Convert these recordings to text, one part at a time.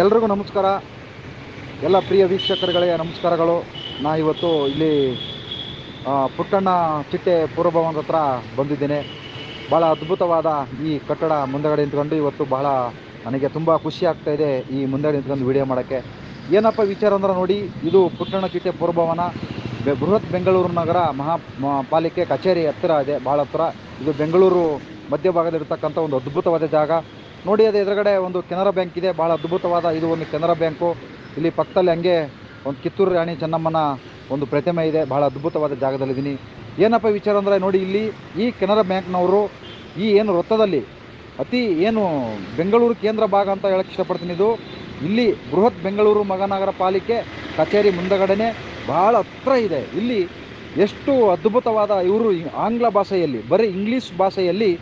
ಎಲ್ರಿಗೂ ನಮಸ್ಕಾರ. ಎಲ್ಲ ಪ್ರಿಯ ವೀಕ್ಷಕರುಗಳಿಗೆ ನಮಸ್ಕಾರಗಳು. ನಾ ಇವತ್ತು ಇಲ್ಲಿ ಪುಟ್ಟಣ್ಣ ಚಿಟ್ಟೆ ಪುರಭವನದ ಹತ್ರ ಬಂದಿದ್ದೇನೆ. ಭಾಳ ಅದ್ಭುತವಾದ ಈ ಕಟ್ಟಡ ಮುಂದಗಡೆ ನಿಂತ್ಕೊಂಡು ಇವತ್ತು ಬಹಳ ನನಗೆ ತುಂಬ ಖುಷಿ ಆಗ್ತಾಯಿದೆ ಈ ಮುಂದಗಡೆ ನಿಂತ್ಕೊಂಡು ವಿಡಿಯೋ ಮಾಡೋಕ್ಕೆ. ಏನಪ್ಪ ವಿಚಾರ ಅಂದ್ರೆ ನೋಡಿ, ಇದು ಪುಟ್ಟಣ್ಣ ಚಿಟ್ಟೆ ಪುರಭವನ ಬೃಹತ್ ಬೆಂಗಳೂರು ನಗರ ಪಾಲಿಕೆ ಕಚೇರಿ ಹತ್ತಿರ ಇದೆ, ಭಾಳ ಹತ್ತಿರ. ಇದು ಬೆಂಗಳೂರು ಮಧ್ಯಭಾಗದಲ್ಲಿರ್ತಕ್ಕಂಥ ಒಂದು ಅದ್ಭುತವಾದ ಜಾಗ ನೋಡಿ. ಅದು ಎದುರುಗಡೆ ಒಂದು ಕೆನರಾ ಬ್ಯಾಂಕ್ ಇದೆ, ಭಾಳ ಅದ್ಭುತವಾದ ಇದು ಒಂದು ಕೆನರಾ ಬ್ಯಾಂಕು. ಇಲ್ಲಿ ಪಕ್ಕದಲ್ಲಿ ಹಂಗೆ ಒಂದು ಕಿತ್ತೂರು ರಾಣಿ ಚೆನ್ನಮ್ಮನ ಒಂದು ಪ್ರತಿಮೆ ಇದೆ, ಭಾಳ ಅದ್ಭುತವಾದ ಜಾಗದಲ್ಲಿದ್ದೀನಿ. ಏನಪ್ಪ ವಿಚಾರ ಅಂದರೆ ನೋಡಿ, ಇಲ್ಲಿ ಈ ಕೆನರಾ ಬ್ಯಾಂಕ್ನವರು ಈ ಏನು ವೃತ್ತದಲ್ಲಿ ಏನು ಬೆಂಗಳೂರು ಕೇಂದ್ರ ಭಾಗ ಅಂತ ಹೇಳಕ್ಕೆ ಇಷ್ಟಪಡ್ತೀನಿ. ಇದು ಇಲ್ಲಿ ಬೃಹತ್ ಬೆಂಗಳೂರು ಮಹಾನಗರ ಪಾಲಿಕೆ ಕಚೇರಿ ಮುಂದಗಡೆನೆ ಭಾಳ ಹತ್ರ ಇದೆ. ಇಲ್ಲಿ ಎಷ್ಟು ಅದ್ಭುತವಾದ ಇವರು ಆಂಗ್ಲ ಭಾಷೆಯಲ್ಲಿ, ಬರೀ ಇಂಗ್ಲೀಷ್ ಭಾಷೆಯಲ್ಲಿ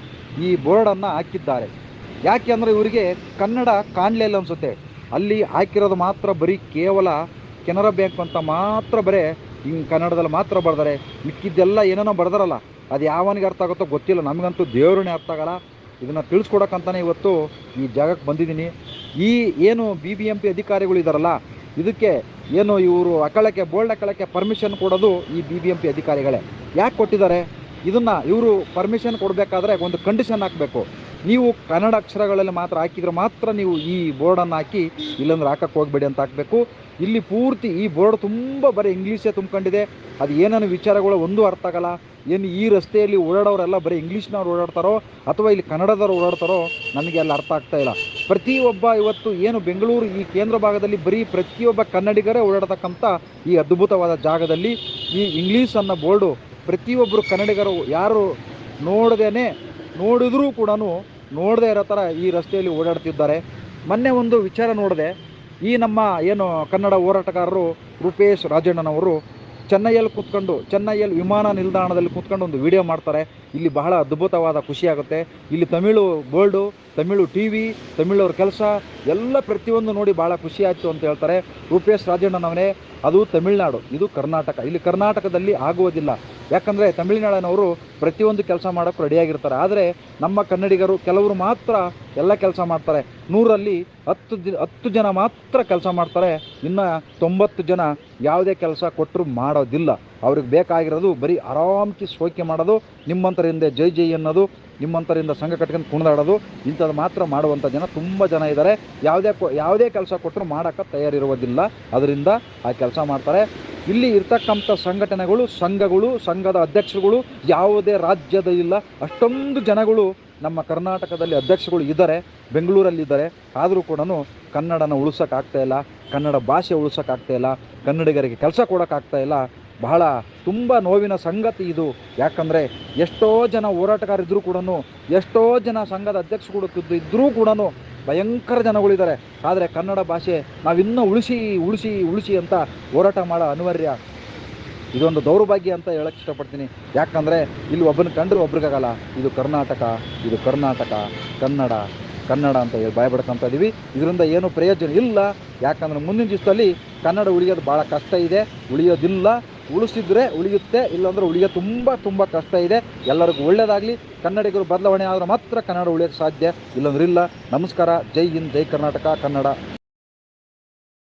ಈ ಬೋರ್ಡನ್ನು ಹಾಕಿದ್ದಾರೆ. ಯಾಕೆ ಅಂದರೆ ಇವರಿಗೆ ಕನ್ನಡ ಕಾಣಲೇ ಇಲ್ಲ ಅನಿಸುತ್ತೆ. ಅಲ್ಲಿ ಹಾಕಿರೋದು ಮಾತ್ರ ಬರೀ ಕೇವಲ ಕೆನರಾ ಬ್ಯಾಂಕ್ ಅಂತ ಮಾತ್ರ ಬರೀ ಹಿಂಗೆ ಕನ್ನಡದಲ್ಲಿ ಮಾತ್ರ ಬರ್ತಾರೆ. ಮಿಕ್ಕಿದ್ದೆಲ್ಲ ಏನೇನೋ ಬರ್ದಾರಲ್ಲ, ಅದು ಯಾವನಿಗೆ ಅರ್ಥ ಆಗುತ್ತೋ ಗೊತ್ತಿಲ್ಲ. ನಮಗಂತೂ ದೇವ್ರನ್ನೇ ಅರ್ಥ ಆಗಲ್ಲ. ಇದನ್ನು ತಿಳಿಸ್ಕೊಡೋಕ್ಕಂತಲೇ ಇವತ್ತು ಈ ಜಾಗಕ್ಕೆ ಬಂದಿದ್ದೀನಿ. ಈ ಏನು BBMP ಅಧಿಕಾರಿಗಳು ಇದ್ದಾರಲ್ಲ, ಇದಕ್ಕೆ ಏನು ಇವರು ಬೋಲ್ಡ್ ಹಾಕೊಳ್ಳೋಕ್ಕೆ ಪರ್ಮಿಷನ್ ಕೊಡೋದು ಈ BBMP ಅಧಿಕಾರಿಗಳೇ. ಯಾಕೆ ಕೊಟ್ಟಿದ್ದಾರೆ ಇದನ್ನು? ಇವರು ಪರ್ಮಿಷನ್ ಕೊಡಬೇಕಾದ್ರೆ ಒಂದು ಕಂಡೀಷನ್ ಹಾಕಬೇಕು. ನೀವು ಕನ್ನಡ ಅಕ್ಷರಗಳಲ್ಲಿ ಮಾತ್ರ ಹಾಕಿದರೆ ಮಾತ್ರ ನೀವು ಈ ಬೋರ್ಡನ್ನು ಹಾಕಿ, ಇಲ್ಲಾಂದ್ರೆ ಹಾಕಕ್ಕೆ ಹೋಗಬೇಡಿ ಅಂತ ಹಾಕಬೇಕು. ಇಲ್ಲಿ ಪೂರ್ತಿ ಈ ಬೋರ್ಡ್ ತುಂಬ ಬರೀ ಇಂಗ್ಲೀಷೇ ತುಂಬ್ಕೊಂಡಿದೆ. ಅದು ಏನೇನು ವಿಚಾರಗಳು ಒಂದೂ ಅರ್ಥ ಆಗಲ್ಲ. ಏನು ಈ ರಸ್ತೆಯಲ್ಲಿ ಓಡಾಡೋರೆಲ್ಲ ಬರೀ ಇಂಗ್ಲೀಷ್ನವ್ರು ಓಡಾಡ್ತಾರೋ ಅಥವಾ ಇಲ್ಲಿ ಕನ್ನಡದವ್ರು ಓಡಾಡ್ತಾರೋ ನಮಗೆ ಅಲ್ಲಿ ಅರ್ಥ ಆಗ್ತಾಯಿಲ್ಲ. ಪ್ರತಿಯೊಬ್ಬ ಇವತ್ತು ಏನು ಬೆಂಗಳೂರು ಈ ಕೇಂದ್ರ ಭಾಗದಲ್ಲಿ ಬರೀ ಪ್ರತಿಯೊಬ್ಬ ಕನ್ನಡಿಗರೇ ಓಡಾಡ್ತಕ್ಕಂಥ ಈ ಅದ್ಭುತವಾದ ಜಾಗದಲ್ಲಿ ಈ ಇಂಗ್ಲೀಷ್ ಅನ್ನೋ ಬೋರ್ಡು ಪ್ರತಿಯೊಬ್ಬರು ಕನ್ನಡಿಗರು ಯಾರು ನೋಡಿದ್ರೂ ಕೂಡ ನೋಡದೇ ಇರೋ ಥರ ಈ ರಸ್ತೆಯಲ್ಲಿ ಓಡಾಡ್ತಿದ್ದಾರೆ. ಮೊನ್ನೆ ಒಂದು ವಿಚಾರ ನೋಡಿದೆ. ಈ ನಮ್ಮ ಏನು ಕನ್ನಡ ಹೋರಾಟಗಾರರು ರೂಪೇಶ್ ರಾಜಣ್ಣನವರು ಚೆನ್ನೈಯಲ್ಲಿ ವಿಮಾನ ನಿಲ್ದಾಣದಲ್ಲಿ ಕೂತ್ಕೊಂಡು ಒಂದು ವಿಡಿಯೋ ಮಾಡ್ತಾರೆ. ಇಲ್ಲಿ ಬಹಳ ಅದ್ಭುತವಾದ ಖುಷಿಯಾಗುತ್ತೆ. ಇಲ್ಲಿ ತಮಿಳು ಬೋರ್ಡು, ತಮಿಳು TV, ತಮಿಳವ್ರ ಕೆಲಸ ಎಲ್ಲ ಪ್ರತಿಯೊಂದು ನೋಡಿ ಭಾಳ ಖುಷಿ ಆಯಿತು ಅಂತ ಹೇಳ್ತಾರೆ. ರೂಪೇಶ್ ರಾಜಣ್ಣನವರೇ, ಅದು ತಮಿಳುನಾಡು, ಇದು ಕರ್ನಾಟಕ. ಇಲ್ಲಿ ಕರ್ನಾಟಕದಲ್ಲಿ ಆಗುವುದಿಲ್ಲ. ಯಾಕಂದರೆ ತಮಿಳುನಾಡಿನವರು ಪ್ರತಿಯೊಂದು ಕೆಲಸ ಮಾಡೋಕ್ಕೆ ರೆಡಿಯಾಗಿರ್ತಾರೆ. ಆದರೆ ನಮ್ಮ ಕನ್ನಡಿಗರು ಕೆಲವರು ಮಾತ್ರ ಎಲ್ಲ ಕೆಲಸ ಮಾಡ್ತಾರೆ. 100ರಲ್ಲಿ 10 ಜನ ಮಾತ್ರ ಕೆಲಸ ಮಾಡ್ತಾರೆ. ಇನ್ನು 90 ಜನ ಯಾವುದೇ ಕೆಲಸ ಕೊಟ್ಟರು ಮಾಡೋದಿಲ್ಲ. ಅವ್ರಿಗೆ ಬೇಕಾಗಿರೋದು ಬರೀ ಆರಾಮ್ಕಿ ಶೋಕಿ ಮಾಡೋದು, ನಿಮ್ಮಂಥರಿಂದ ಜೈ ಜೈ ಅನ್ನೋದು, ನಿಮ್ಮಂಥರಿಂದ ಸಂಘ ಕಟ್ಕೊಂಡು ಕುಣಿದಾಡೋದು, ಇಂಥದ್ದು ಮಾತ್ರ ಮಾಡುವಂಥ ಜನ ತುಂಬ ಜನ ಇದ್ದಾರೆ. ಯಾವುದೇ ಕೆಲಸ ಕೊಟ್ಟರು ಮಾಡೋಕ್ಕೆ ತಯಾರಿರುವುದಿಲ್ಲ. ಅದರಿಂದ ಆ ಕೆಲಸ ಮಾಡ್ತಾರೆ. ಇಲ್ಲಿ ಇರ್ತಕ್ಕಂಥ ಸಂಘಟನೆಗಳು, ಸಂಘದ ಅಧ್ಯಕ್ಷರುಗಳು ಯಾವುದೇ ರಾಜ್ಯದ ಇಲ್ಲ. ಅಷ್ಟೊಂದು ಜನಗಳು ನಮ್ಮ ಕರ್ನಾಟಕದಲ್ಲಿ ಅಧ್ಯಕ್ಷಗಳು ಇದ್ದಾರೆ, ಬೆಂಗಳೂರಲ್ಲಿದ್ದಾರೆ. ಆದರೂ ಕೂಡ ಕನ್ನಡನ ಉಳಿಸೋಕ್ಕಾಗ್ತಾಯಿಲ್ಲ, ಕನ್ನಡ ಭಾಷೆ ಉಳಿಸೋಕ್ಕಾಗ್ತಾಯಿಲ್ಲ, ಕನ್ನಡಿಗರಿಗೆ ಕೆಲಸ ಕೊಡೋಕ್ಕಾಗ್ತಾಯಿಲ್ಲ. ಬಹಳ ತುಂಬ ನೋವಿನ ಸಂಗತಿ ಇದು. ಯಾಕಂದರೆ ಎಷ್ಟೋ ಜನ ಹೋರಾಟಗಾರರಿದ್ದರೂ ಕೂಡ, ಎಷ್ಟೋ ಜನ ಸಂಘದ ಅಧ್ಯಕ್ಷಗಳು ಇದ್ದರೂ ಕೂಡ ಭಯಂಕರ ಜನಗಳಿದ್ದಾರೆ. ಆದರೆ ಕನ್ನಡ ಭಾಷೆ ನಾವಿನ್ನೂ ಉಳಿಸಿ ಅಂತ ಹೋರಾಟ ಮಾಡೋ ಅನಿವಾರ್ಯ. ಇದೊಂದು ದೌರ್ಭಾಗ್ಯ ಅಂತ ಹೇಳಕ್ಕೆ ಇಷ್ಟಪಡ್ತೀನಿ. ಯಾಕಂದರೆ ಇಲ್ಲಿ ಒಬ್ಬನ ಕಂಡ್ರೆ ಒಬ್ರಿಗಾಗಲ್ಲ. ಇದು ಕರ್ನಾಟಕ, ಕನ್ನಡ ಅಂತ ಹೇಳಿ ಬಾಯ್ ಬಡ್ಕೊತಾ ಇದ್ದೀವಿ. ಇದರಿಂದ ಏನೂ ಪ್ರಯೋಜನ ಇಲ್ಲ. ಯಾಕಂದರೆ ಮುಂದಿನ ದಿವಸದಲ್ಲಿ ಕನ್ನಡ ಉಳಿಯೋದು ಭಾಳ ಕಷ್ಟ ಇದೆ, ಉಳಿಯೋದಿಲ್ಲ. ಉಳಿಸಿದ್ರೆ ಉಳಿಯುತ್ತೆ, ಇಲ್ಲಾಂದರೆ ಉಳಿಯೋದು ತುಂಬ ಕಷ್ಟ ಇದೆ. ಎಲ್ಲರಿಗೂ ಒಳ್ಳೆಯದಾಗಲಿ. ಕನ್ನಡಿಗರು ಬದಲಾವಣೆ ಆದರೆ ಮಾತ್ರ ಕನ್ನಡ ಉಳಿಯೋಕ್ಕೆ ಸಾಧ್ಯ, ಇಲ್ಲಾಂದ್ರೆ ಇಲ್ಲ. ನಮಸ್ಕಾರ. ಜೈ ಹಿಂದ್, ಜೈ ಕರ್ನಾಟಕ, ಕನ್ನಡ.